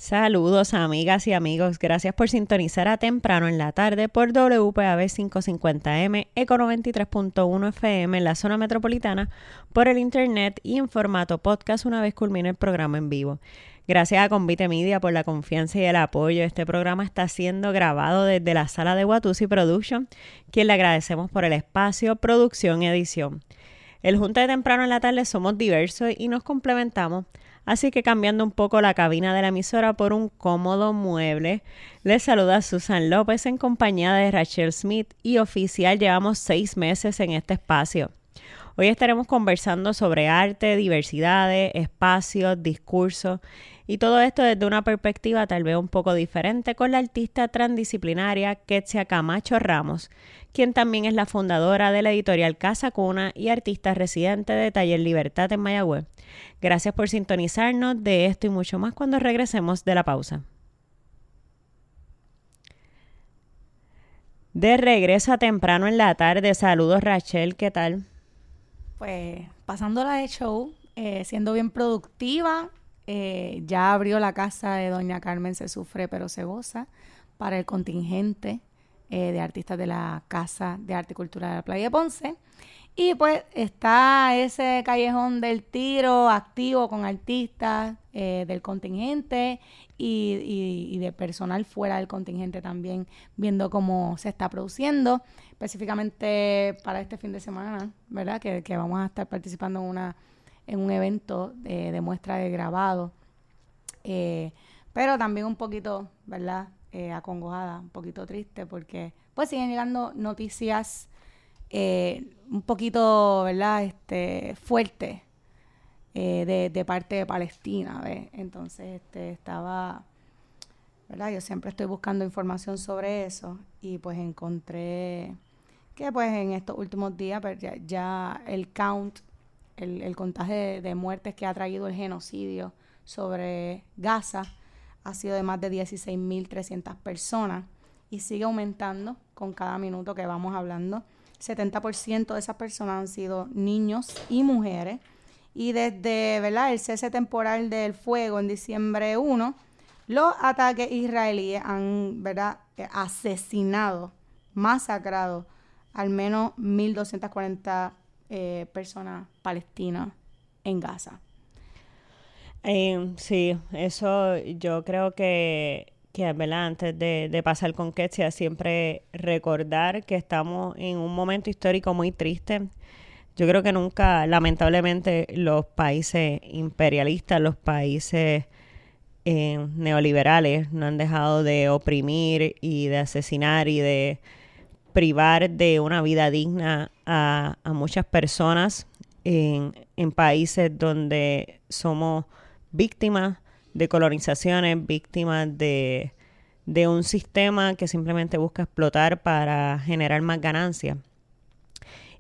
Saludos amigas y amigos, gracias por sintonizar a temprano en la tarde por WPAB 550M, Eco 93.1 FM en la zona metropolitana, por el internet y en formato podcast una vez culmine el programa en vivo. Gracias a Convite Media por la confianza y el apoyo. Este programa está siendo grabado desde la sala de Watusi Production, quien le agradecemos por el espacio, producción y edición. El Junta de Temprano en la tarde somos diversos y nos complementamos. Así que cambiando un poco la cabina de la emisora por un cómodo mueble, les saluda Susan López en compañía de Rachel Smith y oficial llevamos 6 meses en este espacio. Hoy estaremos conversando sobre arte, diversidades, espacios, discursos y todo esto desde una perspectiva tal vez un poco diferente con la artista transdisciplinaria Ketsia Camacho Ramos, quien también es la fundadora de la editorial Casa Cuna y artista residente de Taller Libertad en Mayagüez. Gracias por sintonizarnos de esto y mucho más cuando regresemos de la pausa. De regreso a temprano en la tarde, saludos Rachel, ¿qué tal? Pues pasándola de show, siendo bien productiva, ya abrió la casa de Doña Carmen Se Sufre Pero Se Goza para el contingente de artistas de la Casa de Arte y Cultura de la Playa de Ponce. Y pues está ese callejón del tiro activo con artistas del contingente y de personal fuera del contingente también, viendo cómo se está produciendo, específicamente para este fin de semana, ¿verdad? Que vamos a estar participando en un evento de muestra de grabado, pero también un poquito, ¿verdad? Acongojada, un poquito triste, porque pues siguen llegando noticias un poquito, ¿verdad? Fuerte de parte de Palestina, ¿ves? Entonces, estaba, ¿verdad? Yo siempre estoy buscando información sobre eso y pues encontré que pues en estos últimos días pues, ya el count, el contaje de muertes que ha traído el genocidio sobre Gaza ha sido de más de 16.300 personas y sigue aumentando con cada minuto que vamos hablando. 70% de esas personas han sido niños y mujeres. Y desde, ¿verdad?, el cese temporal del fuego en diciembre 1, los ataques israelíes han, ¿verdad?, asesinado, masacrado al menos 1.240 personas palestinas en Gaza. Sí, eso yo creo que ¿verdad? Antes de pasar con Ketsia, siempre recordar que estamos en un momento histórico muy triste. Yo creo que nunca, lamentablemente, los países imperialistas, los países neoliberales no han dejado de oprimir y de asesinar y de privar de una vida digna a muchas personas en países donde somos víctimas de colonizaciones, víctimas de un sistema que simplemente busca explotar para generar más ganancias.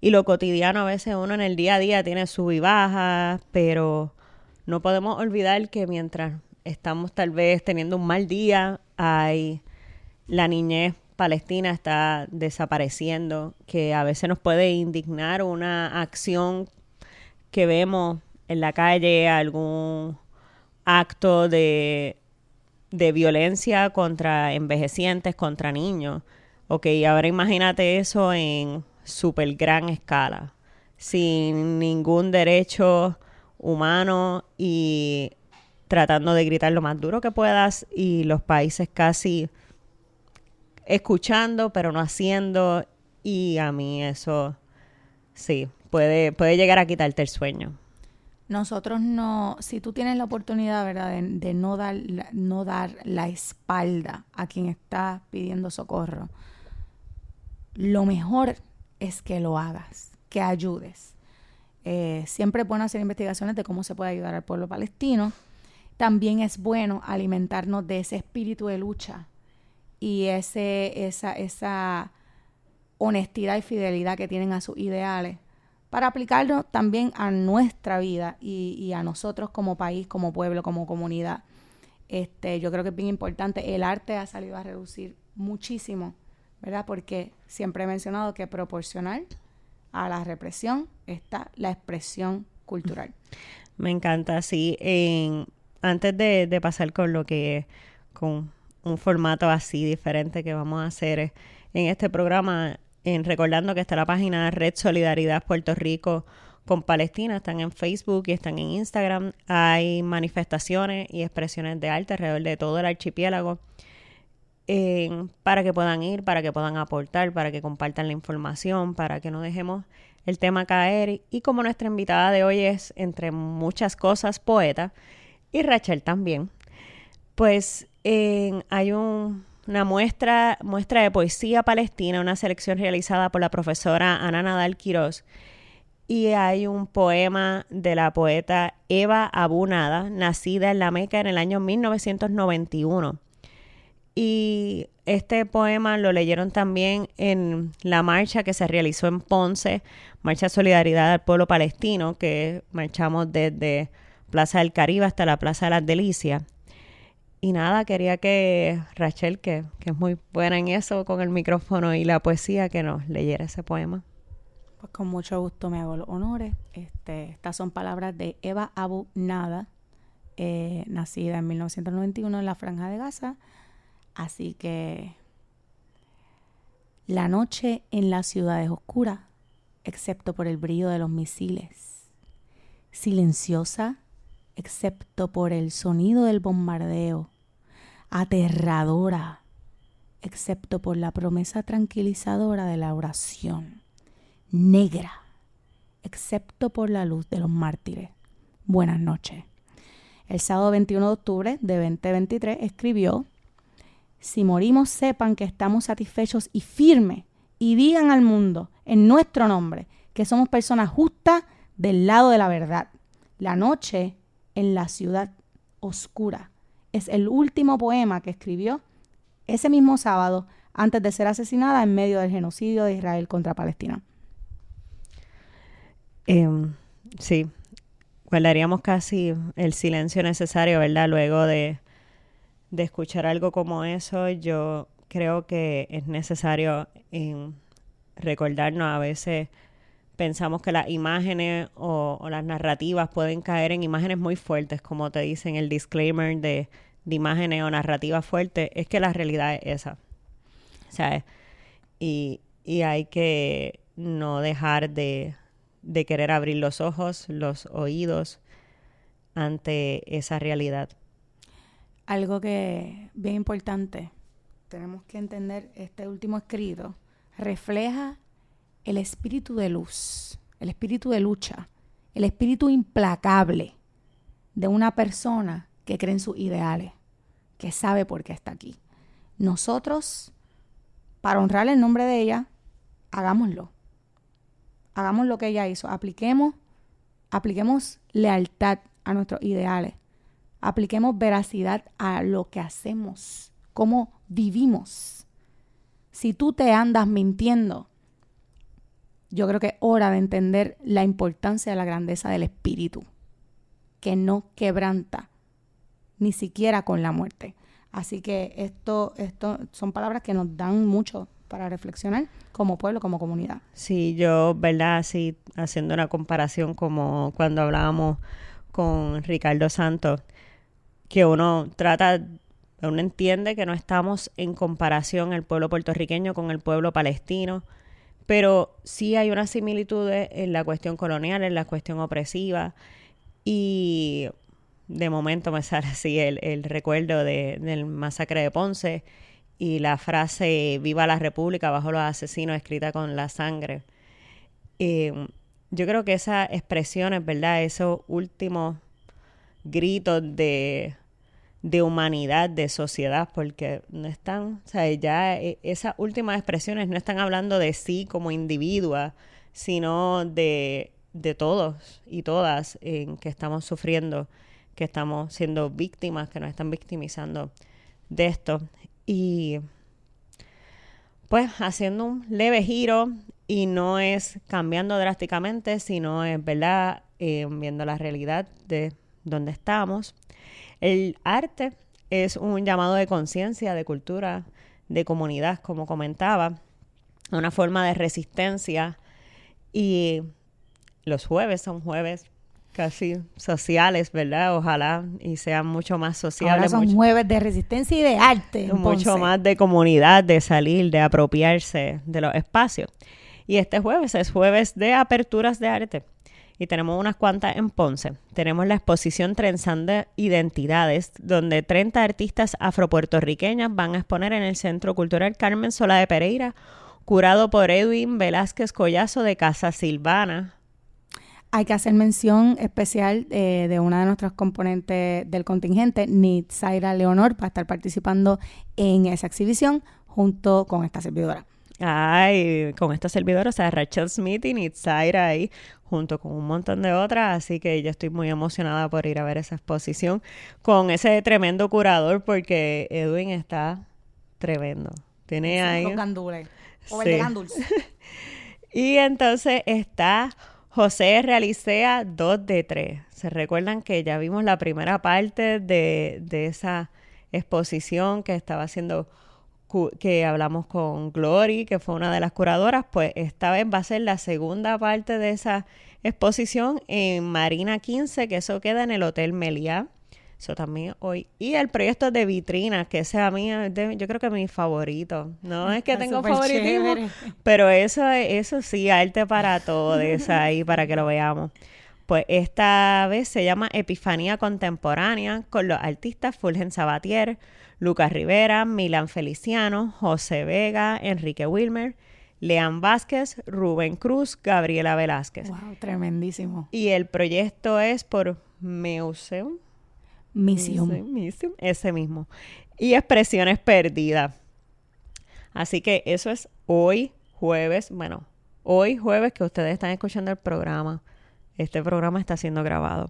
Y lo cotidiano a veces uno en el día a día tiene sub y baja, pero no podemos olvidar que mientras estamos tal vez teniendo un mal día, hay la niñez palestina está desapareciendo, que a veces nos puede indignar una acción que vemos en la calle, algún acto de violencia contra envejecientes, contra niños. Ok, ahora imagínate eso en súper gran escala, sin ningún derecho humano y tratando de gritar lo más duro que puedas y los países casi escuchando pero no haciendo, y a mí eso sí, puede llegar a quitarte el sueño. Nosotros no, si tú tienes la oportunidad, ¿verdad?, de no dar la espalda a quien está pidiendo socorro, lo mejor es que lo hagas, que ayudes. Siempre es bueno hacer investigaciones de cómo se puede ayudar al pueblo palestino. También es bueno alimentarnos de ese espíritu de lucha y esa honestidad y fidelidad que tienen a sus ideales, para aplicarlo también a nuestra vida y a nosotros como país, como pueblo, como comunidad. Yo creo que es bien importante. El arte ha salido a reducir muchísimo, ¿verdad? Porque siempre he mencionado que proporcional a la represión está la expresión cultural. Me encanta, sí. antes de pasar con un formato así diferente que vamos a hacer en este programa, recordando que está la página Red Solidaridad Puerto Rico con Palestina, están en Facebook y están en Instagram. Hay manifestaciones y expresiones de arte alrededor de todo el archipiélago para que puedan ir, para que puedan aportar, para que compartan la información, para que no dejemos el tema caer. Y como nuestra invitada de hoy es, entre muchas cosas, poeta, y Rachel también, pues hay una muestra de poesía palestina, una selección realizada por la profesora Ana Nadal Quiroz, y hay un poema de la poeta Eva Abu Nada, nacida en La Meca en el año 1991. Y este poema lo leyeron también en la marcha que se realizó en Ponce, Marcha Solidaridad al Pueblo Palestino, que marchamos desde Plaza del Caribe hasta la Plaza de las Delicias. Y nada, quería que Rachel, que es muy buena en eso con el micrófono y la poesía, que nos leyera ese poema. Pues con mucho gusto me hago los honores. Estas son palabras de Eva Abu Nada, nacida en 1991 en la Franja de Gaza. Así que la noche en la ciudad es oscura, excepto por el brillo de los misiles. Silenciosa, excepto por el sonido del bombardeo. Aterradora, excepto por la promesa tranquilizadora de la oración. Negra, excepto por la luz de los mártires. Buenas noches. El sábado 21 de octubre de 2023 escribió: si morimos, sepan que estamos satisfechos y firmes, y digan al mundo, en nuestro nombre, que somos personas justas del lado de la verdad. La noche en la ciudad oscura es el último poema que escribió ese mismo sábado antes de ser asesinada en medio del genocidio de Israel contra Palestina. Sí, guardaríamos casi el silencio necesario, ¿verdad? Luego de escuchar algo como eso, yo creo que es necesario recordarnos. A veces pensamos que las imágenes o las narrativas pueden caer en imágenes muy fuertes, como te dicen el disclaimer de imágenes o narrativas fuertes. Es que la realidad es esa, ¿sabes? Y hay que no dejar de querer abrir los ojos, los oídos ante esa realidad. Algo que bien importante, tenemos que entender, este último escrito refleja el espíritu de luz, el espíritu de lucha, el espíritu implacable de una persona que cree en sus ideales, que sabe por qué está aquí. Nosotros, para honrar el nombre de ella, hagámoslo. Hagamos lo que ella hizo. Apliquemos lealtad a nuestros ideales. Apliquemos veracidad a lo que hacemos, cómo vivimos. Si tú te andas mintiendo, yo creo que es hora de entender la importancia de la grandeza del espíritu, que no quebranta, ni siquiera con la muerte. Así que esto son palabras que nos dan mucho para reflexionar como pueblo, como comunidad. Sí, yo, ¿verdad? Sí, haciendo una comparación como cuando hablábamos con Ricardo Santos, que uno entiende que no estamos en comparación el pueblo puertorriqueño con el pueblo palestino, pero sí hay unas similitudes en la cuestión colonial, en la cuestión opresiva, y de momento me sale así el recuerdo del masacre de Ponce y la frase "Viva la República bajo los asesinos", escrita con la sangre. Yo creo que esas expresiones, ¿verdad? Esos últimos gritos de humanidad, de sociedad, porque no están, o sea, ya esas últimas expresiones no están hablando de sí como individua, sino de todos y todas que estamos sufriendo, que estamos siendo víctimas, que nos están victimizando de esto. Y pues haciendo un leve giro, y no es cambiando drásticamente, sino es, ¿verdad? Viendo la realidad de donde estamos. El arte es un llamado de conciencia, de cultura, de comunidad, como comentaba, una forma de resistencia. Y los jueves son jueves casi sociales, ¿verdad? Ojalá y sean mucho más sociables. Ahora son jueves de resistencia y de arte. Mucho más de comunidad, de salir, de apropiarse de los espacios. Y este jueves es jueves de aperturas de arte. Y tenemos unas cuantas en Ponce. Tenemos la exposición Trenzando Identidades, donde 30 artistas afropuertorriqueñas van a exponer en el Centro Cultural Carmen Solá de Pereira, curado por Edwin Velázquez Collazo de Casa Silvana. Hay que hacer mención especial de una de nuestras componentes del contingente, Nitzaira Leonor, para estar participando en esa exhibición junto con esta servidora. Ay, con esta servidora, o sea, Rachel Smith y Nitzaira ahí, junto con un montón de otras, así que yo estoy muy emocionada por ir a ver esa exposición con ese tremendo curador, porque Edwin está tremendo. Tiene ahí... Los gandules, o sí. el de gandules. Y entonces está José Realicea 2 de 3. ¿Se recuerdan que ya vimos la primera parte de esa exposición que estaba haciendo... que hablamos con Glory, que fue una de las curadoras? Pues esta vez va a ser la segunda parte de esa exposición en Marina 15, que eso queda en el Hotel Meliá. Eso también hoy. Y el proyecto de vitrinas, que ese a mí, yo creo que es mi favorito. No es que tengo favoritismo, chévere, pero eso sí, arte para todos ahí, para que lo veamos. Pues esta vez se llama Epifanía Contemporánea, con los artistas Fulgen Sabatier, Lucas Rivera, Milán Feliciano, José Vega, Enrique Wilmer, Leán Vázquez, Rubén Cruz, Gabriela Velázquez. Wow, tremendísimo. Y el proyecto es por Museum, ese mismo. Y Expresiones Perdidas. Así que eso es hoy jueves, que ustedes están escuchando el programa. Este programa está siendo grabado.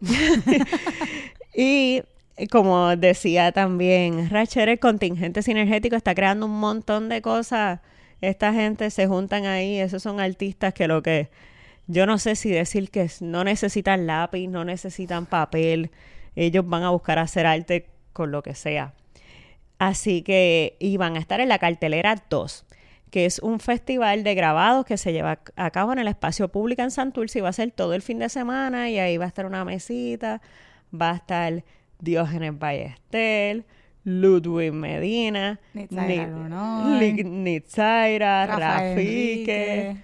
Y como decía también Rachel, el contingente sinergético está creando un montón de cosas. Esta gente se juntan ahí, esos son artistas que yo no sé si decir que no necesitan lápiz, no necesitan papel. Ellos van a buscar hacer arte con lo que sea. Así que, y van a estar en la Cartelera 2, que es un festival de grabados que se lleva a cabo en el espacio público en Santurce, y va a ser todo el fin de semana, y ahí va a estar una mesita, va a estar Diógenes Ballester, Ludwig Medina, Nitzaira, Rafique.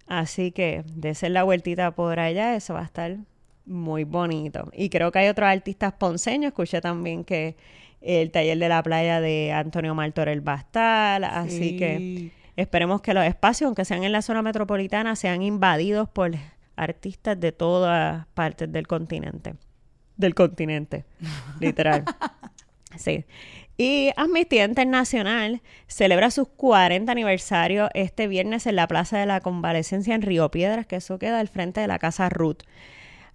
Así que dése la vueltita por allá, eso va a estar muy bonito. Y creo que hay otros artistas ponceños. Escuché también que el taller de la playa de Antonio Martorell va a estar. Así que esperemos que los espacios, aunque sean en la zona metropolitana, sean invadidos por artistas de todas partes del continente. Literal. Sí. Y Amnistía Internacional celebra sus 40 aniversarios este viernes en la Plaza de la Convalecencia en Río Piedras, que eso queda al frente de la Casa Ruth.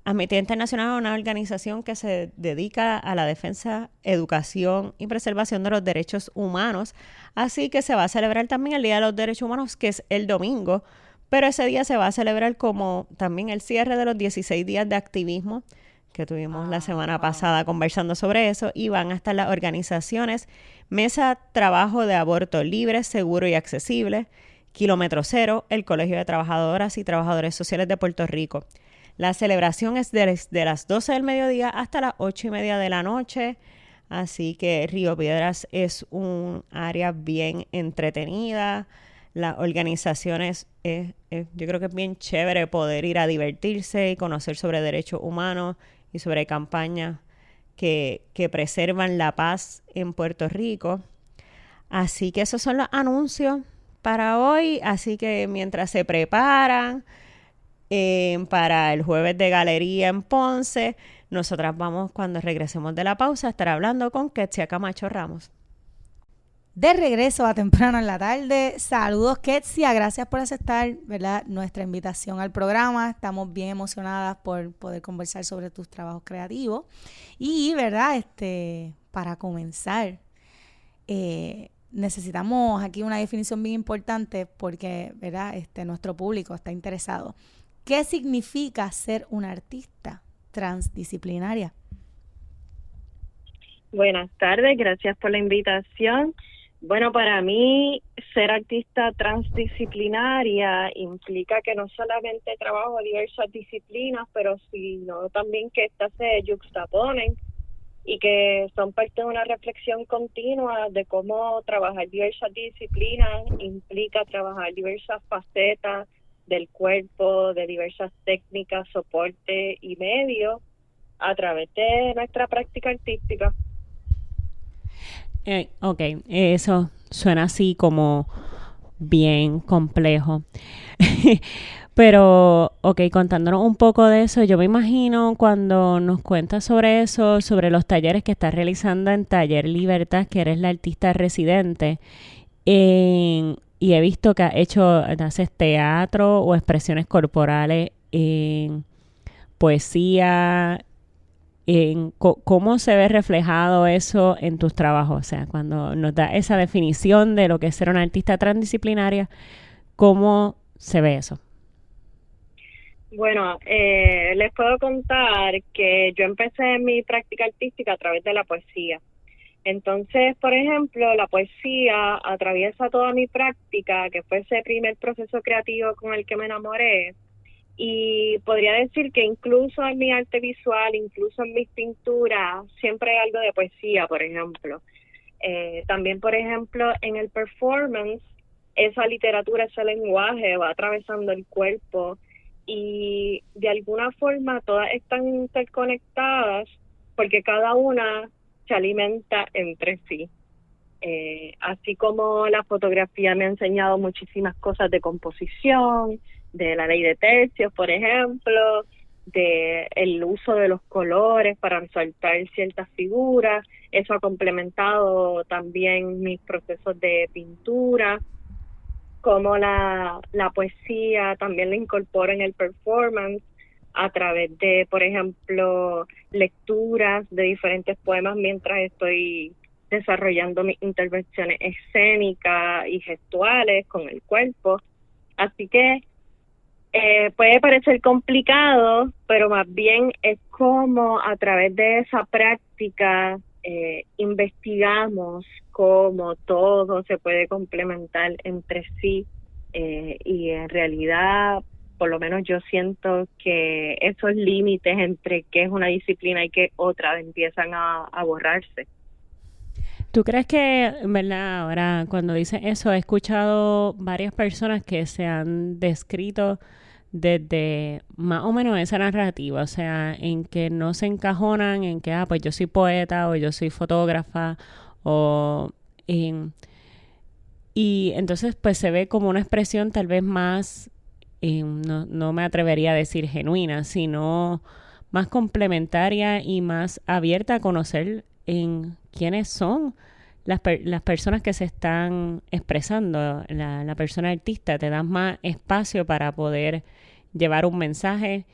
Amnistía Internacional es una organización que se dedica a la defensa, educación y preservación de los derechos humanos. Así que se va a celebrar también el Día de los Derechos Humanos, que es el domingo, pero ese día se va a celebrar como también el cierre de los 16 días de activismo que tuvimos la semana pasada conversando sobre eso, y van a estar las organizaciones Mesa Trabajo de Aborto Libre, Seguro y Accesible, Kilómetro Cero, el Colegio de Trabajadoras y Trabajadores Sociales de Puerto Rico. La celebración es de las 12 del mediodía hasta las 8:30 de la noche, así que Río Piedras es un área bien entretenida. Las organizaciones, yo creo que es bien chévere poder ir a divertirse y conocer sobre derechos humanos y sobre campañas que preservan la paz en Puerto Rico. Así que esos son los anuncios para hoy. Así que mientras se preparan para el jueves de galería en Ponce, nosotras vamos, cuando regresemos de la pausa, a estar hablando con Ketsia Camacho Ramos. De regreso a Temprano en la Tarde. Saludos, Ketsia. Gracias por aceptar, ¿verdad?, nuestra invitación al programa. Estamos bien emocionadas por poder conversar sobre tus trabajos creativos. Y, ¿verdad?, para comenzar, necesitamos aquí una definición bien importante porque, ¿verdad?, nuestro público está interesado. ¿Qué significa ser una artista transdisciplinaria? Buenas tardes, gracias por la invitación. Bueno, para mí ser artista transdisciplinaria implica que no solamente trabajo diversas disciplinas, pero sino también que estas se yuxtaponen y que son parte de una reflexión continua de cómo trabajar diversas disciplinas implica trabajar diversas facetas del cuerpo, de diversas técnicas, soporte y medios a través de nuestra práctica artística. Ok, eso suena así como bien complejo. Pero, ok, contándonos un poco de eso, yo me imagino cuando nos cuentas sobre eso, sobre los talleres que estás realizando en Taller Libertad, que eres la artista residente, y he visto que haces teatro o expresiones corporales en poesía, cómo se ve reflejado eso en tus trabajos. O sea, cuando nos da esa definición de lo que es ser una artista transdisciplinaria, ¿cómo se ve eso? Bueno, les puedo contar que yo empecé mi práctica artística a través de la poesía. Entonces, por ejemplo, la poesía atraviesa toda mi práctica, que fue ese primer proceso creativo con el que me enamoré. Y podría decir que incluso en mi arte visual, incluso en mis pinturas, siempre hay algo de poesía, por ejemplo. También, por ejemplo, en el performance, esa literatura, ese lenguaje va atravesando el cuerpo y de alguna forma todas están interconectadas porque cada una se alimenta entre sí. Así como la fotografía me ha enseñado muchísimas cosas de composición, de la ley de tercios, por ejemplo, de el uso de los colores para resaltar ciertas figuras. Eso ha complementado también mis procesos de pintura, como la poesía también la incorporo en el performance a través de, por ejemplo, lecturas de diferentes poemas mientras estoy desarrollando mis intervenciones escénicas y gestuales con el cuerpo. Así que puede parecer complicado, pero más bien es como a través de esa práctica investigamos cómo todo se puede complementar entre sí y en realidad, por lo menos yo siento que esos límites entre qué es una disciplina y qué otra empiezan a borrarse. ¿Tú crees que, en verdad, ahora cuando dices eso, he escuchado varias personas que se han descrito desde más o menos esa narrativa, o sea, en que no se encajonan en que, pues yo soy poeta o yo soy fotógrafa o... y entonces pues se ve como una expresión tal vez más, no me atrevería a decir genuina, sino más complementaria y más abierta a conocer en quiénes son las personas que se están expresando, la persona artista, te das más espacio para poder llevar un mensaje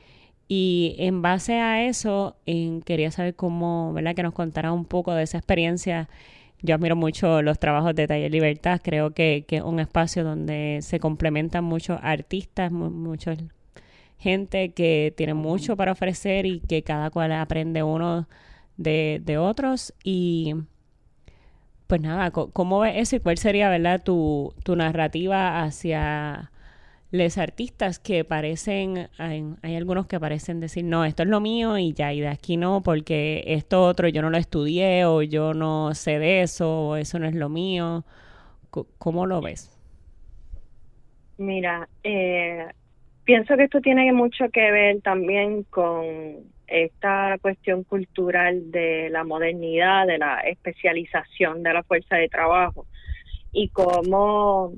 y en base a eso quería saber cómo, ¿verdad? Que nos contara un poco de esa experiencia. Yo admiro mucho los trabajos de Taller Libertad, creo que es un espacio donde se complementan muchos artistas, mucha gente que tiene mucho para ofrecer y que cada cual aprende uno de otros y pues nada, ¿cómo ves eso y cuál sería, verdad, tu narrativa hacia los artistas que parecen, hay algunos que parecen decir, no, esto es lo mío y ya, y de aquí no, porque esto otro yo no lo estudié o yo no sé de eso o eso no es lo mío? ¿Cómo lo ves? Mira, pienso que esto tiene mucho que ver también con esta cuestión cultural de la modernidad, de la especialización de la fuerza de trabajo y cómo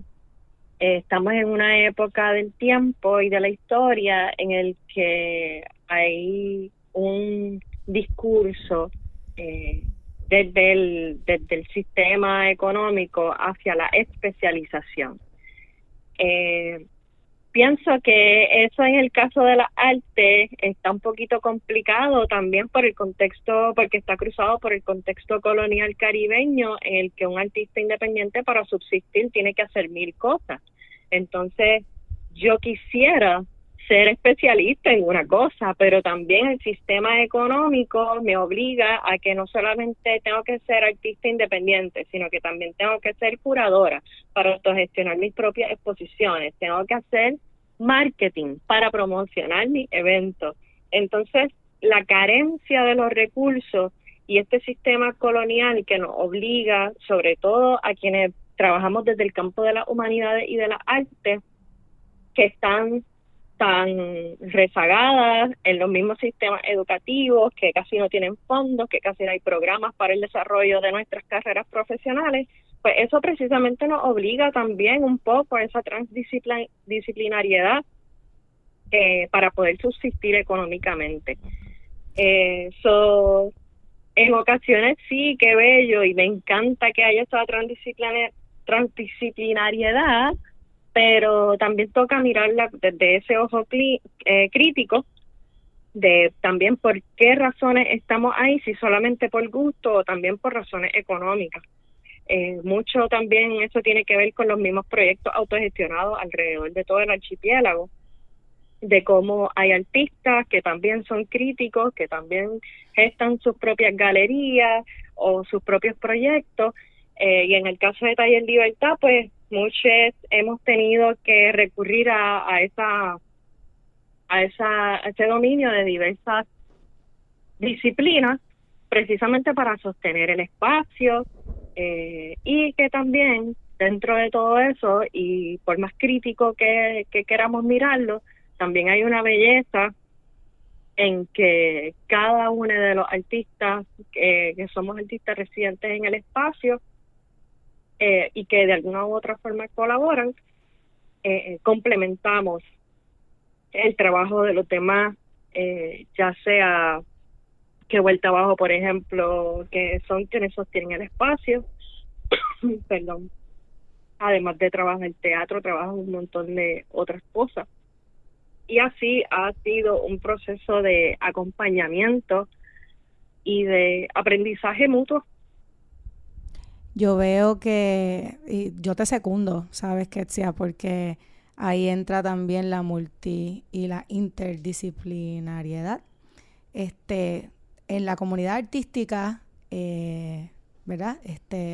estamos en una época del tiempo y de la historia en el que hay un discurso desde el sistema económico hacia la especialización. Eh, Pienso que eso en el caso de las artes está un poquito complicado también por el contexto, porque está cruzado por el contexto colonial caribeño en el que un artista independiente para subsistir tiene que hacer mil cosas. Entonces, yo quisiera ser especialista en una cosa, pero también el sistema económico me obliga a que no solamente tengo que ser artista independiente, sino que también tengo que ser curadora para autogestionar mis propias exposiciones, tengo que hacer marketing para promocionar mis eventos. Entonces, la carencia de los recursos y este sistema colonial que nos obliga, sobre todo a quienes trabajamos desde el campo de las humanidades y de las artes, que están tan rezagadas en los mismos sistemas educativos, que casi no tienen fondos, que casi no hay programas para el desarrollo de nuestras carreras profesionales, pues eso precisamente nos obliga también un poco a esa transdisciplinariedad para poder subsistir económicamente. En ocasiones sí, qué bello, y me encanta que haya esa transdisciplinariedad, pero también toca mirarla desde ese ojo crítico de también por qué razones estamos ahí, si solamente por gusto o también por razones económicas. Mucho también eso tiene que ver con los mismos proyectos autogestionados alrededor de todo el archipiélago, de cómo hay artistas que también son críticos, que también gestan sus propias galerías o sus propios proyectos, y en el caso de Taller Libertad, pues muchos hemos tenido que recurrir a ese dominio de diversas disciplinas, precisamente para sostener el espacio, y que también dentro de todo eso, y por más crítico que queramos mirarlo, también hay una belleza en que cada uno de los artistas que somos artistas residentes en el espacio, y que de alguna u otra forma colaboran, complementamos el trabajo de los demás, ya sea que Vuelta Abajo, por ejemplo, que son quienes sostienen el espacio, perdón, además de trabajar el teatro, trabajan un montón de otras cosas. Y así ha sido un proceso de acompañamiento y de aprendizaje mutuo. Yo veo que, y yo te secundo, ¿sabes, Ketsia? Porque ahí entra también la y la interdisciplinariedad. En la comunidad artística, ¿verdad?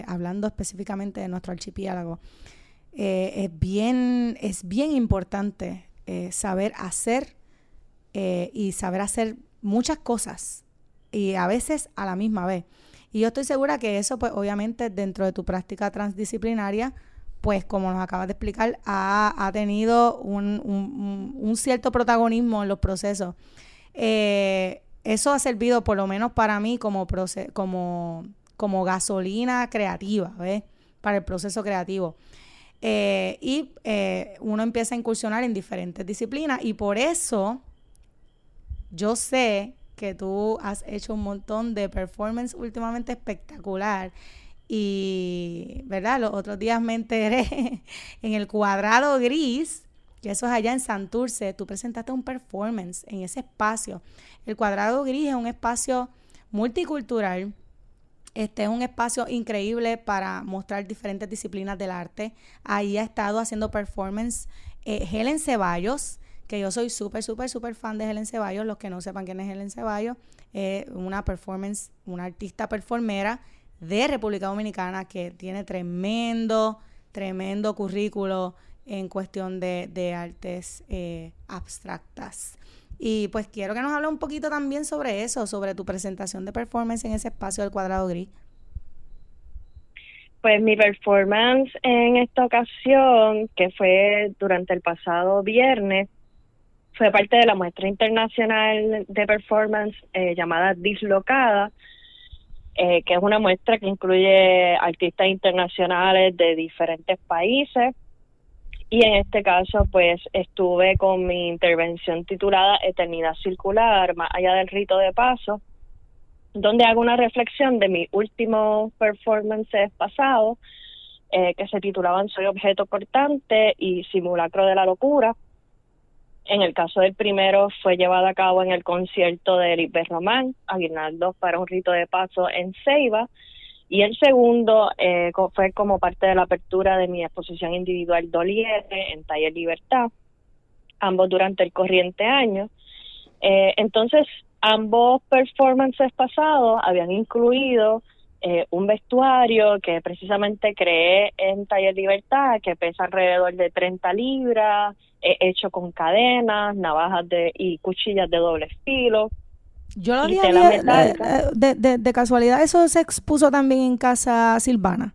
Hablando específicamente de nuestro archipiélago, es bien importante saber hacer y saber hacer muchas cosas y a veces a la misma vez. Y yo estoy segura que eso, pues obviamente dentro de tu práctica transdisciplinaria, pues como nos acabas de explicar, ha tenido un cierto protagonismo en los procesos. Eso ha servido por lo menos para mí como gasolina creativa, ¿ves? Para el proceso creativo. Uno empieza a incursionar en diferentes disciplinas y por eso yo sé que tú has hecho un montón de performance últimamente espectacular y, ¿verdad? Los otros días me enteré en el Cuadrado Gris, que eso es allá en Santurce, tú presentaste un performance en ese espacio. El Cuadrado Gris es un espacio multicultural. Es un espacio increíble para mostrar diferentes disciplinas del arte. Ahí ha estado haciendo performance Helen Ceballos, que yo soy súper fan de Helen Ceballos. Los que no sepan quién es Helen Ceballos, una artista performera de República Dominicana que tiene tremendo currículo en cuestión de artes abstractas. Y pues quiero que nos hable un poquito también sobre eso, sobre tu presentación de performance en ese espacio del Cuadrado Gris. Pues mi performance en esta ocasión, que fue durante el pasado viernes, fue parte de la muestra internacional de performance llamada Dislocada, que es una muestra que incluye artistas internacionales de diferentes países. Y en este caso, pues, estuve con mi intervención titulada Eternidad Circular, más allá del rito de paso, donde hago una reflexión de mis últimos performances pasados, que se titulaban Soy Objeto Cortante y Simulacro de la Locura. En el caso del primero, fue llevado a cabo en el concierto de Lisbeth Román, Aguinaldo para un rito de paso en Ceiba. Y el segundo fue como parte de la apertura de mi exposición individual Doliere en Taller Libertad, ambos durante el corriente año. Entonces, ambos performances pasados habían incluido un vestuario que precisamente creé en Taller Libertad, que pesa alrededor de 30 libras, hecho con cadenas, navajas y cuchillas de doble filo. Yo lo Y vi, tela metálica. de casualidad, eso se expuso también en Casa Silvana.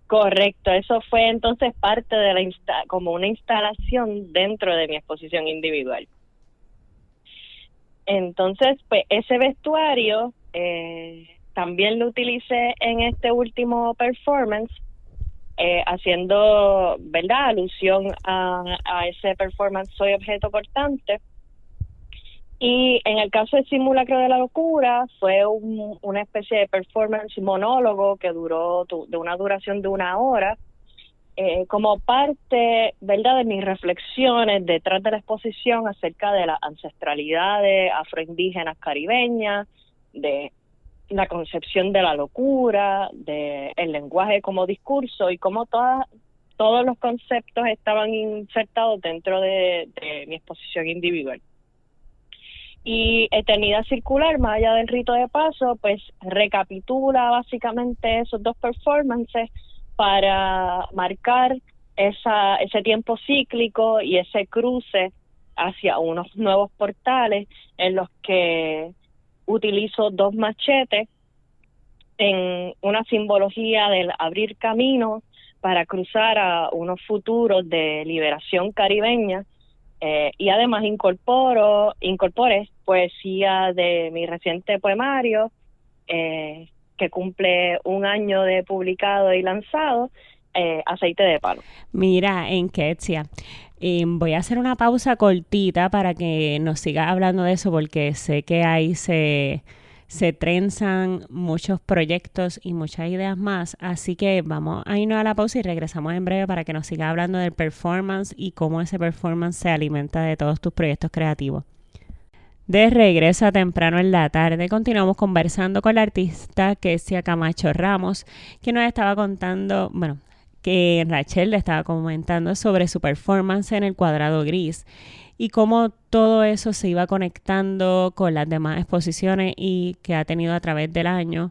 Correcto, eso fue entonces parte de como una instalación dentro de mi exposición individual. Entonces, pues ese vestuario también lo utilicé en este último performance, haciendo, ¿verdad?, alusión a ese performance Soy Objeto Portante. Y en el caso de Simulacro de la Locura, fue una especie de performance monólogo que duró de una duración de 1 hora, como parte, ¿verdad?, de mis reflexiones detrás de la exposición acerca de las ancestralidades afroindígenas caribeñas, de la concepción de la locura, de el lenguaje como discurso y cómo todos los conceptos estaban insertados dentro de mi exposición individual. Y Eternidad Circular, más allá del rito de paso, pues recapitula básicamente esos dos performances para marcar ese tiempo cíclico y ese cruce hacia unos nuevos portales en los que utilizo 2 machetes en una simbología del abrir camino para cruzar a unos futuros de liberación caribeña, y además incorporé poesía de mi reciente poemario, que cumple 1 año de publicado y lanzado, Aceite de Palo. Mira, Enketia, voy a hacer una pausa cortita para que nos sigas hablando de eso, porque sé que ahí se trenzan muchos proyectos y muchas ideas más, así que vamos a irnos a la pausa y regresamos en breve para que nos sigas hablando del performance y cómo ese performance se alimenta de todos tus proyectos creativos. De regreso a Temprano en la Tarde, continuamos conversando con la artista Kessia Camacho Ramos, que nos estaba contando, que Rachel le estaba comentando sobre su performance en el Cuadrado Gris y cómo todo eso se iba conectando con las demás exposiciones y que ha tenido a través del año.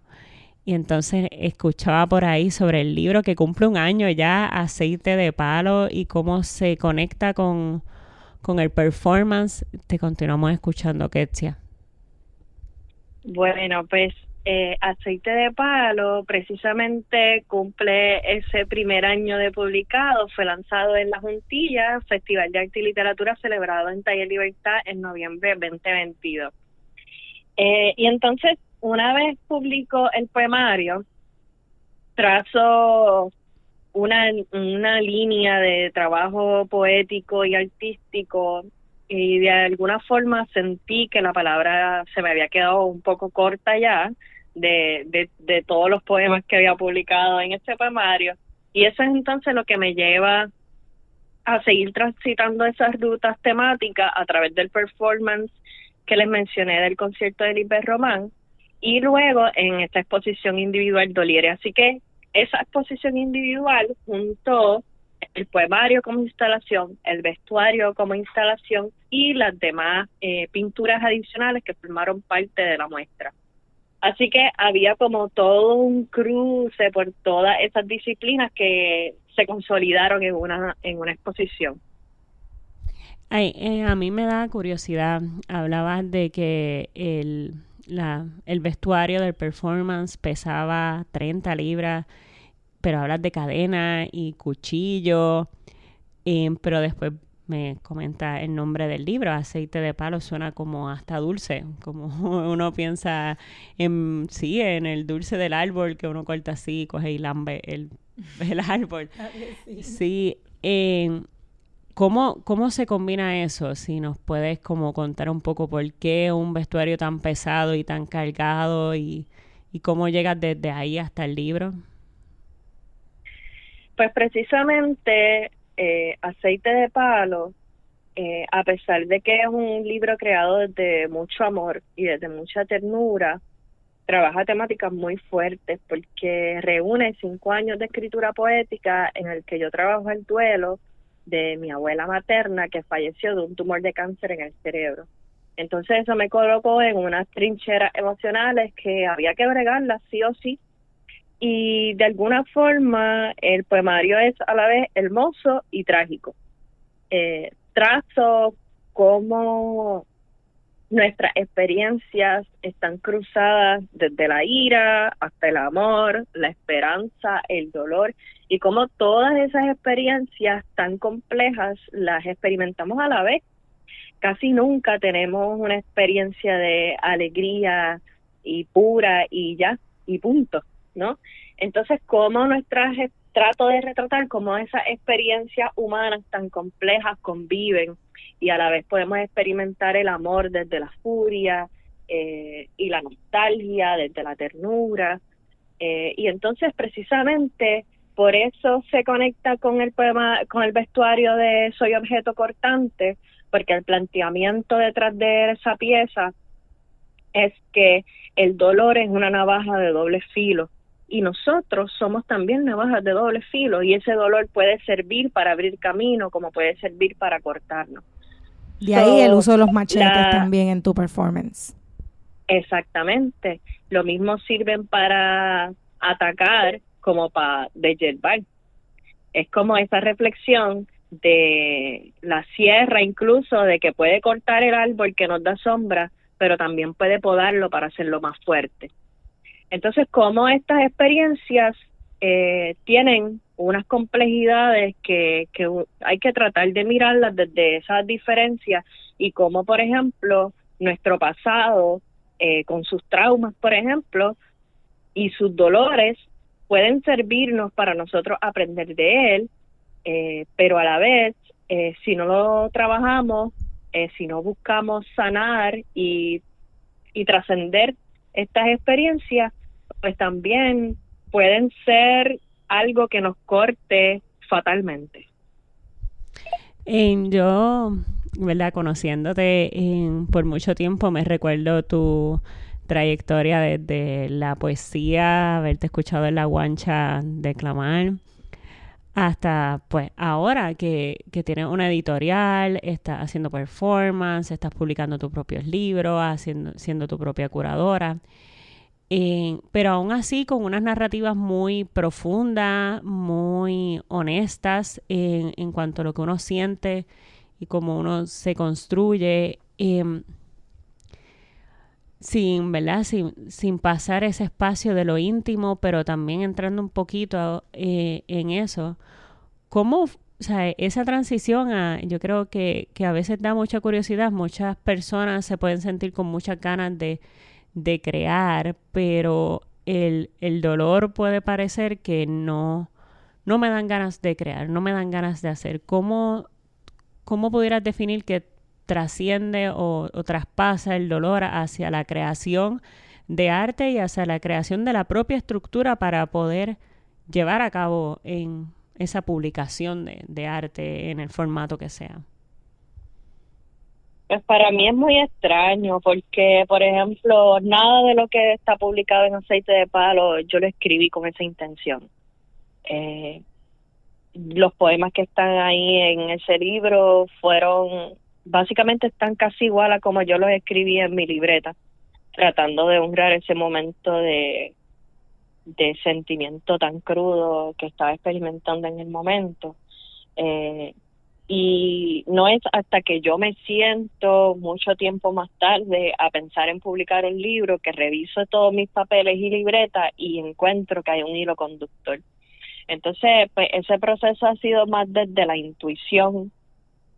Y entonces escuchaba por ahí sobre el libro que cumple 1 año ya, Aceite de Palo, y cómo se conecta con el performance. Te continuamos escuchando, Kessia. Bueno, pues Aceite de Palo precisamente cumple ese 1er año de publicado. Fue lanzado en La Juntilla, Festival de Arte y Literatura celebrado en Taller Libertad en noviembre de 2022. Y entonces, una vez publico el poemario, trazo una línea de trabajo poético y artístico, y de alguna forma sentí que la palabra se me había quedado un poco corta ya de todos los poemas que había publicado en este poemario, y eso es entonces lo que me lleva a seguir transitando esas rutas temáticas a través del performance que les mencioné del concierto de Lisbeth Román, y luego en esta exposición individual Doliere. Así que esa exposición individual juntó el poemario como instalación, el vestuario como instalación y las demás pinturas adicionales que formaron parte de la muestra. Así que había como todo un cruce por todas esas disciplinas que se consolidaron en una exposición. A mí me da curiosidad. Hablabas de que el vestuario del performance pesaba 30 libras, pero hablas de cadena y cuchillo, pero después me comenta el nombre del libro, Aceite de Palo. Suena como hasta dulce, como uno piensa en el dulce del árbol que uno corta así, coge y lambe el árbol. Sí. ¿Cómo se combina eso? Si nos puedes como contar un poco por qué un vestuario tan pesado y tan cargado, y cómo llegas desde ahí hasta el libro. Pues precisamente Aceite de Palo, a pesar de que es un libro creado desde mucho amor y desde mucha ternura, trabaja temáticas muy fuertes porque reúne 5 años de escritura poética en el que yo trabajo el duelo, de mi abuela materna que falleció de un tumor de cáncer en el cerebro. Entonces eso me colocó en unas trincheras emocionales que había que bregarlas sí o sí. Y de alguna forma el poemario es a la vez hermoso y trágico. Trazo cómo nuestras experiencias están cruzadas desde la ira hasta el amor, la esperanza, el dolor, y cómo todas esas experiencias tan complejas las experimentamos a la vez. Casi nunca tenemos una experiencia de alegría y pura y ya, y punto, ¿no? Entonces, cómo trato de retratar cómo esas experiencias humanas tan complejas conviven y a la vez podemos experimentar el amor desde la furia y la nostalgia desde la ternura. Y entonces, precisamente, por eso se conecta con el poema, con el vestuario de Soy objeto cortante, porque el planteamiento detrás de esa pieza es que el dolor es una navaja de doble filo y nosotros somos también navajas de doble filo y ese dolor puede servir para abrir camino como puede servir para cortarnos. De ahí el uso de los machetes también en tu performance. Exactamente. Lo mismo sirven para atacar como para deshiervar. Es como esa reflexión de la sierra incluso, de que puede cortar el árbol que nos da sombra, pero también puede podarlo para hacerlo más fuerte. Entonces, como estas experiencias tienen unas complejidades que hay que tratar de mirarlas desde esas diferencias y como, por ejemplo, nuestro pasado, con sus traumas, por ejemplo, y sus dolores, pueden servirnos para nosotros aprender de él, pero a la vez, si no lo trabajamos, si no buscamos sanar y trascender estas experiencias, pues también pueden ser algo que nos corte fatalmente. Yo, ¿verdad? Conociéndote por mucho tiempo, me recuerdo tu trayectoria desde la poesía, haberte escuchado en la guancha declamar, hasta pues ahora que tienes una editorial, estás haciendo performance, estás publicando tus propios libros, siendo tu propia curadora. Pero aún así con unas narrativas muy profundas, muy honestas en cuanto a lo que uno siente y cómo uno se construye, ¿verdad? Sin pasar ese espacio de lo íntimo, pero también entrando un poquito en eso. ¿Cómo, o sea, esa transición yo creo que a veces da mucha curiosidad, muchas personas se pueden sentir con muchas ganas de crear, pero el dolor puede parecer que no me dan ganas de crear, no me dan ganas de hacer. ¿Cómo pudieras definir que trasciende o traspasa el dolor hacia la creación de arte y hacia la creación de la propia estructura para poder llevar a cabo en esa publicación de arte en el formato que sea? Pues para mí es muy extraño porque, por ejemplo, nada de lo que está publicado en Aceite de Palo yo lo escribí con esa intención. Los poemas que están ahí en ese libro básicamente están casi igual a como yo los escribí en mi libreta, tratando de honrar ese momento de sentimiento tan crudo que estaba experimentando en el momento. Y no es hasta que yo me siento mucho tiempo más tarde a pensar en publicar un libro que reviso todos mis papeles y libretas y encuentro que hay un hilo conductor. Entonces, pues ese proceso ha sido más desde la intuición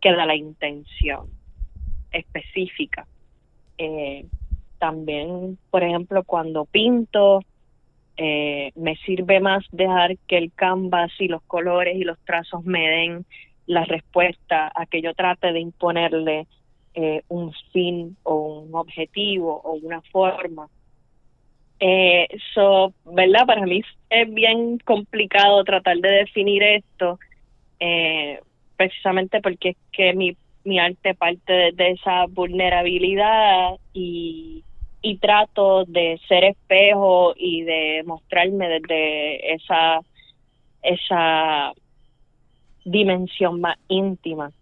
que de la intención específica. También, por ejemplo, cuando pinto, me sirve más dejar que el canvas y los colores y los trazos me den la respuesta a que yo trate de imponerle un fin o un objetivo o una forma. ¿Verdad? Para mí es bien complicado tratar de definir esto, precisamente porque es que mi arte parte de esa vulnerabilidad y trato de ser espejo y de mostrarme desde esa dimensión más íntima.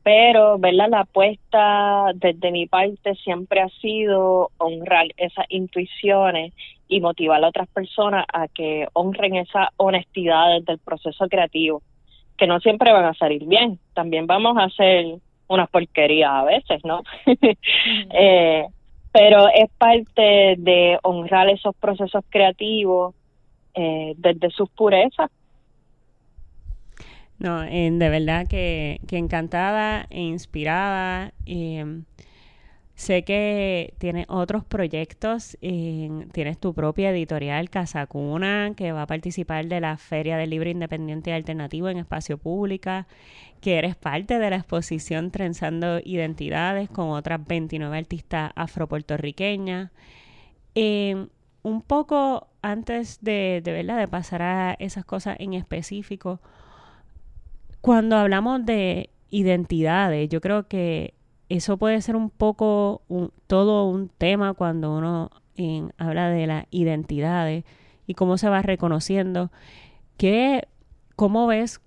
Pero, ¿verdad? La apuesta desde mi parte siempre ha sido honrar esas intuiciones y motivar a otras personas a que honren esa honestidad del proceso creativo, que no siempre van a salir bien. También vamos a hacer unas porquerías a veces, ¿no? Pero es parte de honrar esos procesos creativos desde sus purezas. No, de verdad que encantada e inspirada. Sé que tienes otros proyectos. Tienes tu propia editorial, Casa Cuna, que va a participar de la Feria del Libro Independiente y Alternativo en Espacio Pública, que eres parte de la exposición Trenzando Identidades con otras 29 artistas afropuertorriqueñas. Un poco antes de verdad de pasar a esas cosas en específico, cuando hablamos de identidades, yo creo que eso puede ser un poco todo un tema cuando uno habla de las identidades y cómo se va reconociendo. ¿Cómo ves,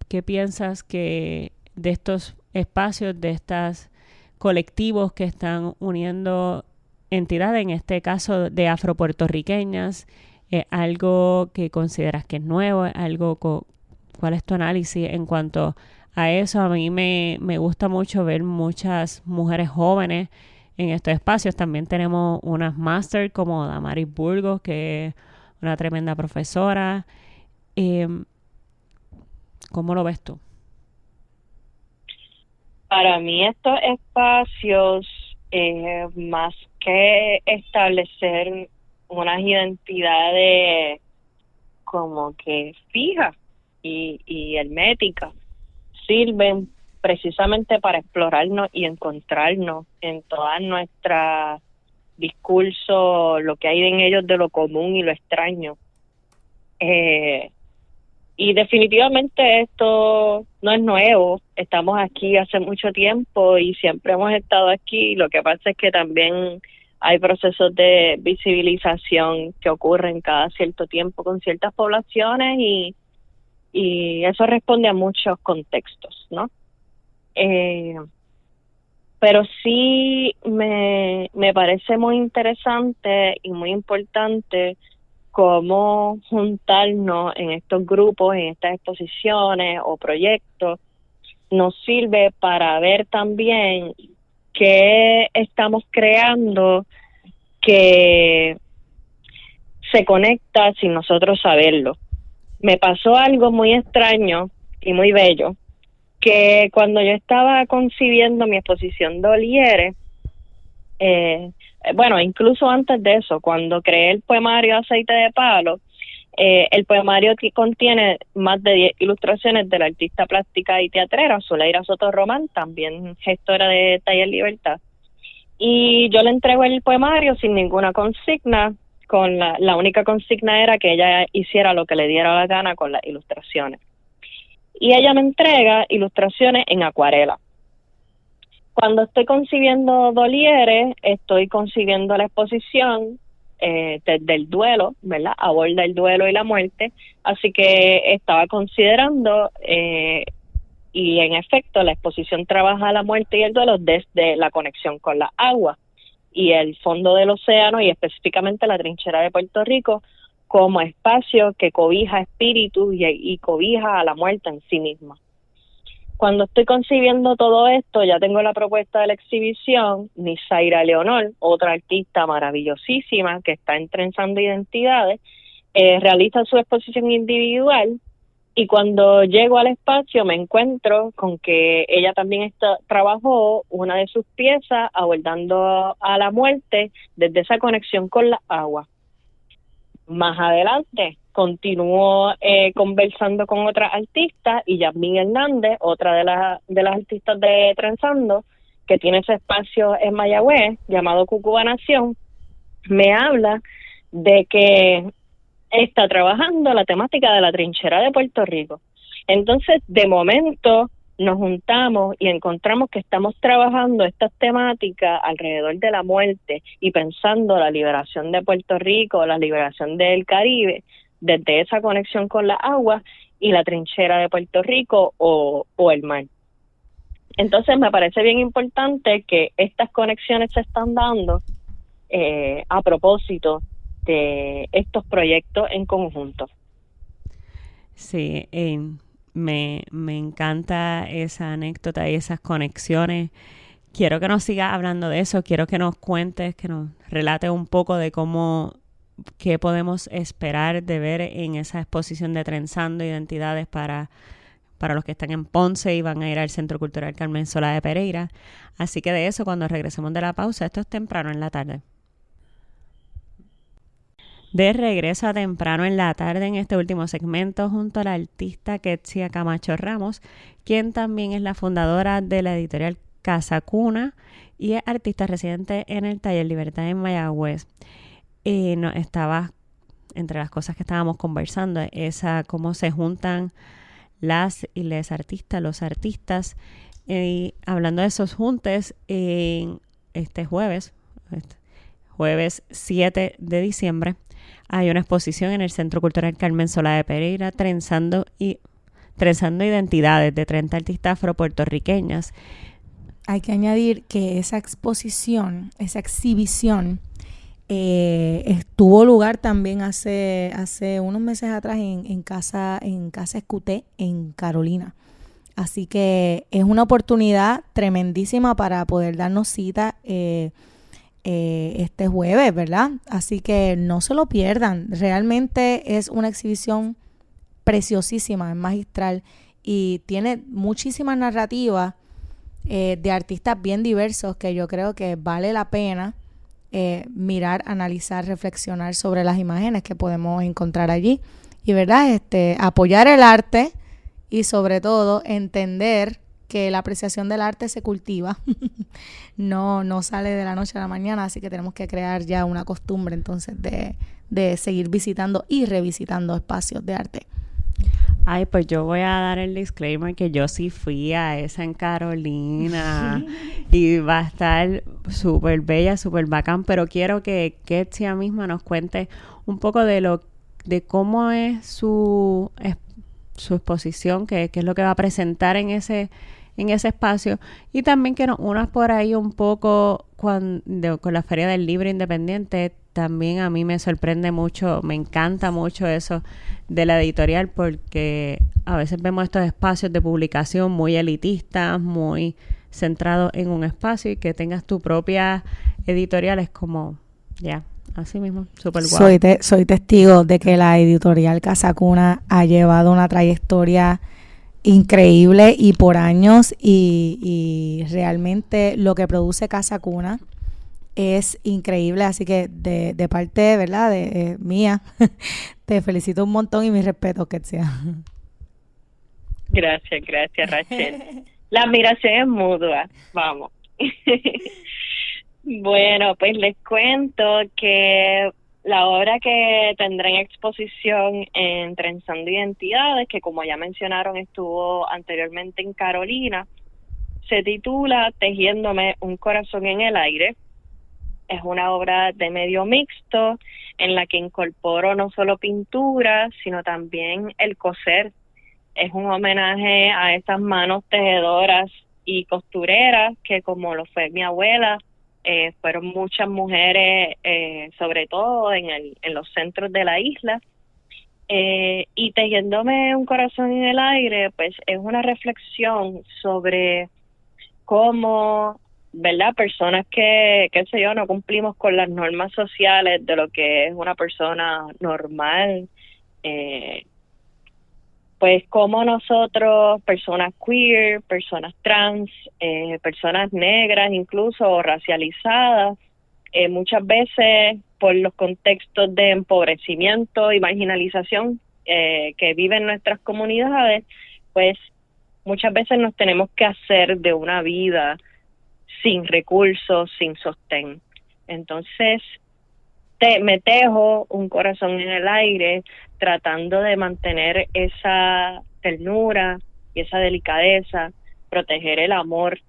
qué piensas que de estos espacios, de estos colectivos que están uniendo entidades, en este caso de afropuertorriqueñas, algo que consideras que es nuevo, ¿cuál es tu análisis en cuanto a eso? A mí me gusta mucho ver muchas mujeres jóvenes en estos espacios. También tenemos unas máster como Damaris Burgos, que es una tremenda profesora. ¿Cómo lo ves tú? Para mí estos espacios, más que establecer unas identidades como que fijas y herméticas, sirven precisamente para explorarnos y encontrarnos en todas nuestras discursos, lo que hay en ellos de lo común y lo extraño. Y definitivamente esto no es nuevo, estamos aquí hace mucho tiempo y siempre hemos estado aquí. Lo que pasa es que también hay procesos de visibilización que ocurren cada cierto tiempo con ciertas poblaciones y eso responde a muchos contextos, ¿no? Pero sí me parece muy interesante y muy importante cómo juntarnos en estos grupos, en estas exposiciones o proyectos, nos sirve para ver también qué estamos creando que se conecta sin nosotros saberlo. Me pasó algo muy extraño y muy bello, que cuando yo estaba concibiendo mi exposición de Olieres, bueno, incluso antes de eso, cuando creé el poemario Aceite de Palo, el poemario que contiene más de 10 ilustraciones de la artista plástica y teatrera Zuleira Soto Román, también gestora de Taller Libertad. Y yo le entrego el poemario sin ninguna consigna, con la única consigna era que ella hiciera lo que le diera la gana con las ilustraciones. Y ella me entrega ilustraciones en acuarela. Cuando estoy concibiendo Dolieres, estoy concibiendo la exposición desde el duelo, ¿verdad? Aborda el duelo y la muerte, así que estaba considerando, y en efecto la exposición trabaja la muerte y el duelo desde la conexión con la agua y el fondo del océano y específicamente la trinchera de Puerto Rico como espacio que cobija espíritus y cobija a la muerte en sí misma. Cuando estoy concibiendo todo esto, ya tengo la propuesta de la exhibición. Nisaira Leonor, otra artista maravillosísima que está en Trenzando Identidades, realiza su exposición individual y cuando llego al espacio me encuentro con que ella también trabajó una de sus piezas abordando a la muerte desde esa conexión con la agua. Más adelante continúo conversando con otras artistas y Yasmín Hernández, otra de las artistas de Trenzando, que tiene ese espacio en Mayagüez llamado Cucubanación, me habla de que está trabajando la temática de la trinchera de Puerto Rico. Entonces, de momento, nos juntamos y encontramos que estamos trabajando estas temáticas alrededor de la muerte y pensando la liberación de Puerto Rico, la liberación del Caribe, desde esa conexión con la agua, y la trinchera de Puerto Rico o el mar. Entonces me parece bien importante que estas conexiones se están dando a propósito de estos proyectos en conjunto. Sí, me encanta esa anécdota y esas conexiones. Quiero que nos sigas hablando de eso, quiero que nos cuentes, que nos relates un poco de qué podemos esperar de ver en esa exposición de Trenzando Identidades para los que están en Ponce y van a ir al Centro Cultural Carmen Solá de Pereira. Así que de eso, cuando regresemos de la pausa, esto es temprano en la tarde. De regreso a temprano en la tarde en este último segmento junto a la artista Ketsia Camacho Ramos, quien también es la fundadora de la editorial Casa Cuna y es artista residente en el Taller Libertad en Mayagüez. Estaba, entre las cosas que estábamos conversando, cómo se juntan las y les artistas, los artistas, hablando de esos juntes, este jueves 7 de diciembre, hay una exposición en el Centro Cultural Carmen Solá de Pereira, Trenzando Identidades, de 30 artistas afropuertorriqueñas. Hay que añadir que esa exhibición, tuvo lugar también hace unos meses atrás en Casa Escuté, en Carolina. Así que es una oportunidad tremendísima para poder darnos cita este jueves, ¿verdad? Así que no se lo pierdan. Realmente es una exhibición preciosísima, es magistral y tiene muchísimas narrativas de artistas bien diversos que yo creo que vale la pena mirar, analizar, reflexionar sobre las imágenes que podemos encontrar allí y, ¿verdad? Apoyar el arte y sobre todo entender que la apreciación del arte se cultiva, no sale de la noche a la mañana, así que tenemos que crear ya una costumbre entonces de seguir visitando y revisitando espacios de arte. Ay, pues yo voy a dar el disclaimer que yo sí fui a esa en Carolina y va a estar súper bella, súper bacán, pero quiero que Ketsia misma nos cuente un poco de cómo es su exposición, qué es lo que va a presentar en ese espacio y también que nos unas por ahí un poco con la Feria del Libro Independiente. También a mí me sorprende mucho, me encanta mucho eso de la editorial porque a veces vemos estos espacios de publicación muy elitistas, muy centrados en un espacio y que tengas tu propia editorial es como, así mismo, súper guau. Soy testigo de que la editorial Casa Cuna ha llevado una trayectoria increíble y por años y realmente lo que produce Casa Cuna es increíble, así que de parte, ¿verdad?, de mía, te felicito un montón y mi respeto, Ketsia. Gracias, Rachel. La admiración es mutua, vamos. Bueno, pues les cuento que la obra que tendrá en exposición en Trenzando Identidades, que como ya mencionaron estuvo anteriormente en Carolina, se titula Tejiéndome un corazón en el aire. Es una obra de medio mixto en la que incorporo no solo pintura, sino también el coser. Es un homenaje a estas manos tejedoras y costureras que, como lo fue mi abuela, fueron muchas mujeres, sobre todo en los centros de la isla. Y Tejiéndome un corazón en el aire, pues es una reflexión sobre cómo, ¿verdad?, personas que, qué sé yo, no cumplimos con las normas sociales de lo que es una persona normal, pues como nosotros, personas queer, personas trans, personas negras incluso, o racializadas, muchas veces por los contextos de empobrecimiento y marginalización que viven nuestras comunidades, pues muchas veces nos tenemos que hacer de una vida sin recursos, sin sostén. Entonces, me tejo un corazón en el aire tratando de mantener esa ternura y esa delicadeza, proteger el amor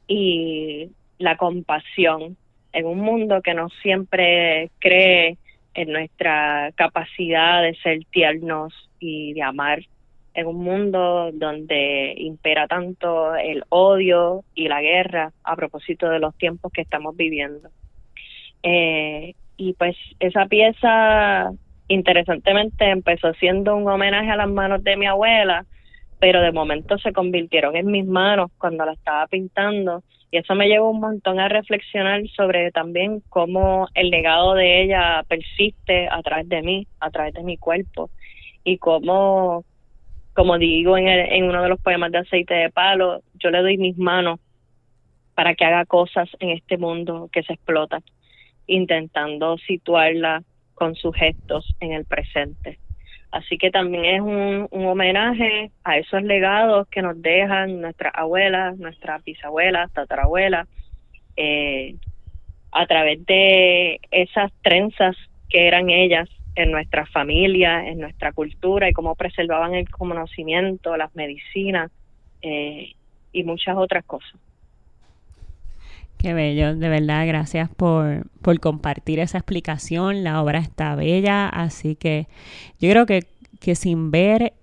y la compasión en un mundo que no siempre cree en nuestra capacidad de ser tiernos y de amar en un mundo donde impera tanto el odio y la guerra a propósito de los tiempos que estamos viviendo. Y pues esa pieza, interesantemente, empezó siendo un homenaje a las manos de mi abuela, pero de momento se convirtieron en mis manos cuando la estaba pintando, y eso me llevó un montón a reflexionar sobre también cómo el legado de ella persiste a través de mí, a través de mi cuerpo, y cómo, como digo en uno de los poemas de Aceite de Palo, yo le doy mis manos para que haga cosas en este mundo que se explota, intentando situarla con sus gestos en el presente. Así que también es un homenaje a esos legados que nos dejan nuestras abuelas, nuestras bisabuelas, tatarabuelas, a través de esas trenzas que eran ellas en nuestra familia, en nuestra cultura, y cómo preservaban el conocimiento, las medicinas y muchas otras cosas. Qué bello, de verdad, gracias por compartir esa explicación. La obra está bella, así que yo creo que sin ver,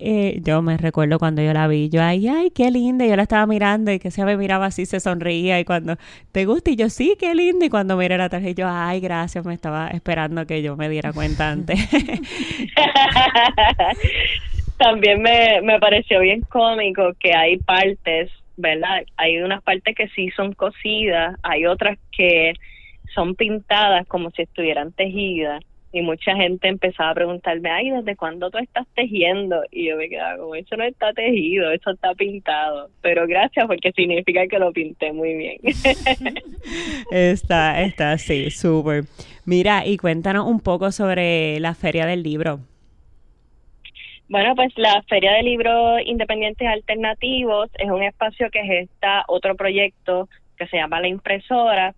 yo me recuerdo cuando yo la vi, yo, ay, qué linda, yo la estaba mirando y que se me miraba así, se sonreía, y cuando, ¿te gusta? Y yo, sí, qué linda, y cuando miré la tarjeta, yo, ay, gracias, me estaba esperando que yo me diera cuenta antes. También me pareció bien cómico que hay partes, ¿verdad? Hay unas partes que sí son cosidas, hay otras que son pintadas como si estuvieran tejidas, y mucha gente empezaba a preguntarme, ay, ¿desde cuándo tú estás tejiendo? Y yo me quedaba como, eso no está tejido, eso está pintado. Pero gracias, porque significa que lo pinté muy bien. Está, sí, súper. Mira, y cuéntanos un poco sobre la Feria del Libro. Bueno, pues la Feria de Libros Independientes Alternativos es un espacio que gesta otro proyecto que se llama La Impresora.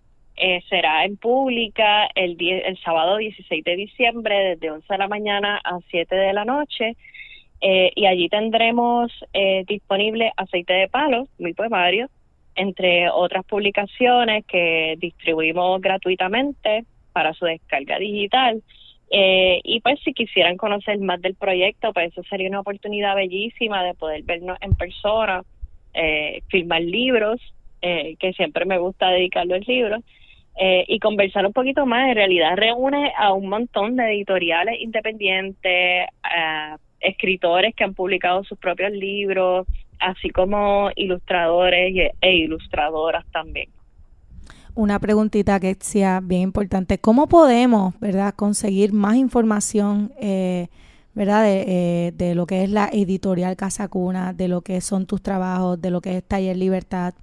Será en pública el sábado 16 de diciembre desde 11 de la mañana a 7 de la noche, y allí tendremos disponible Aceite de Palo, mi poemario, entre otras publicaciones que distribuimos gratuitamente para su descarga digital. Y pues si quisieran conocer más del proyecto, pues eso sería una oportunidad bellísima de poder vernos en persona, firmar libros, que siempre me gusta dedicar los libros, y conversar un poquito más. En realidad reúne a un montón de editoriales independientes, escritores que han publicado sus propios libros, así como ilustradores e ilustradoras también. Una preguntita que sea bien importante. ¿Cómo podemos, verdad, conseguir más información, verdad, de lo que es la editorial Casa Cuna, de lo que son tus trabajos, de lo que es Taller Libertad?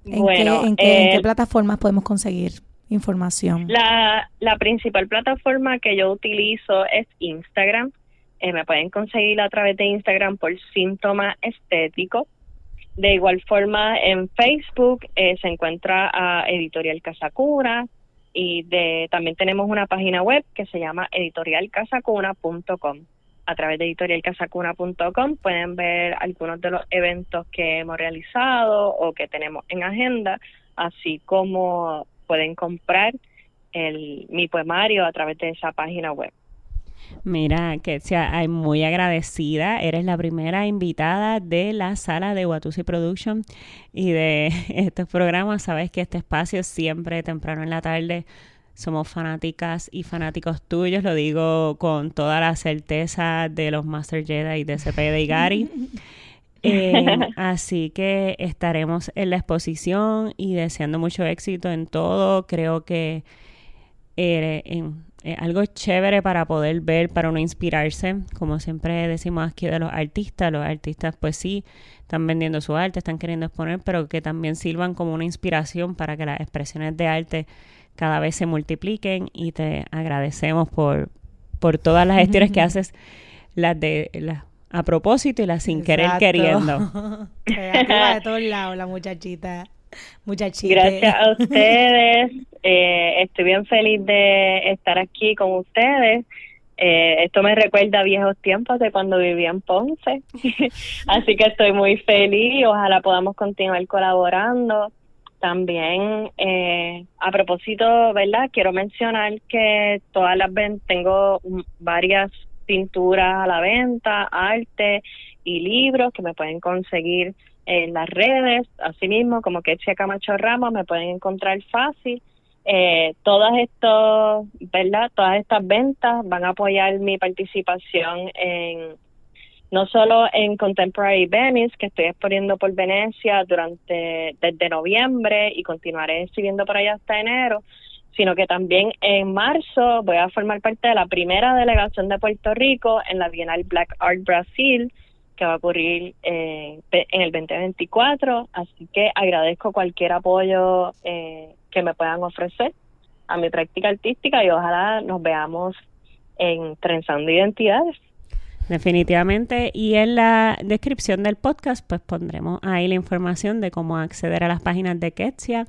¿En qué plataformas podemos conseguir información? La principal plataforma que yo utilizo es Instagram. Me pueden conseguir a través de Instagram por Síntoma Estético. De igual forma, en Facebook se encuentra a Editorial Casa Cuna, y también tenemos una página web que se llama editorialcasacuna.com. A través de editorialcasacuna.com pueden ver algunos de los eventos que hemos realizado o que tenemos en agenda, así como pueden comprar mi poemario a través de esa página web. Mira, Ketsia, muy agradecida. Eres la primera invitada de la sala de Watusi Production y de estos programas. Sabes que este espacio siempre temprano en la tarde somos fanáticas y fanáticos tuyos. Lo digo con toda la certeza de los Master Jedi de Cepeda y Gary. Así que estaremos en la exposición y deseando mucho éxito en todo. Creo que algo chévere para poder ver, para uno inspirarse, como siempre decimos aquí de los artistas pues sí, están vendiendo su arte, están queriendo exponer, pero que también sirvan como una inspiración para que las expresiones de arte cada vez se multipliquen, y te agradecemos por todas las gestiones que haces, las a propósito y las sin querer queriendo. Creativa de todos lados la muchachita. Gracias a ustedes. Estoy bien feliz de estar aquí con ustedes. Esto me recuerda a viejos tiempos de cuando vivía en Ponce. Así que estoy muy feliz. Ojalá podamos continuar colaborando. También, a propósito, ¿verdad? Quiero mencionar que todas las tengo varias pinturas a la venta, arte y libros que me pueden conseguir en las redes, asimismo como Ketsia Camacho Ramos, me pueden encontrar fácil. Todas estas ventas van a apoyar mi participación no solo en Contemporary Venice, que estoy exponiendo por Venecia desde noviembre y continuaré siguiendo por allá hasta enero, sino que también en marzo voy a formar parte de la primera delegación de Puerto Rico en la Bienal Black Art Brasil, que va a ocurrir en el 2024, así que agradezco cualquier apoyo que me puedan ofrecer a mi práctica artística y ojalá nos veamos en Trenzando Identidades. Definitivamente, y en la descripción del podcast pues pondremos ahí la información de cómo acceder a las páginas de Ketsia.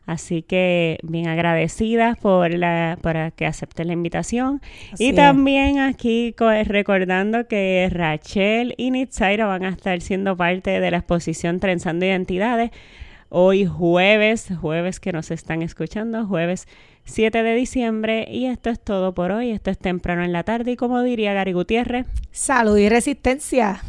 Así que bien agradecidas por que acepten la invitación. Así y es. también aquí recordando que Rachel y Nitzaira van a estar siendo parte de la exposición Trenzando Identidades hoy jueves que nos están escuchando, jueves 7 de diciembre. Y esto es todo por hoy. Esto es temprano en la tarde y como diría Gary Gutiérrez, Salud y resistencia.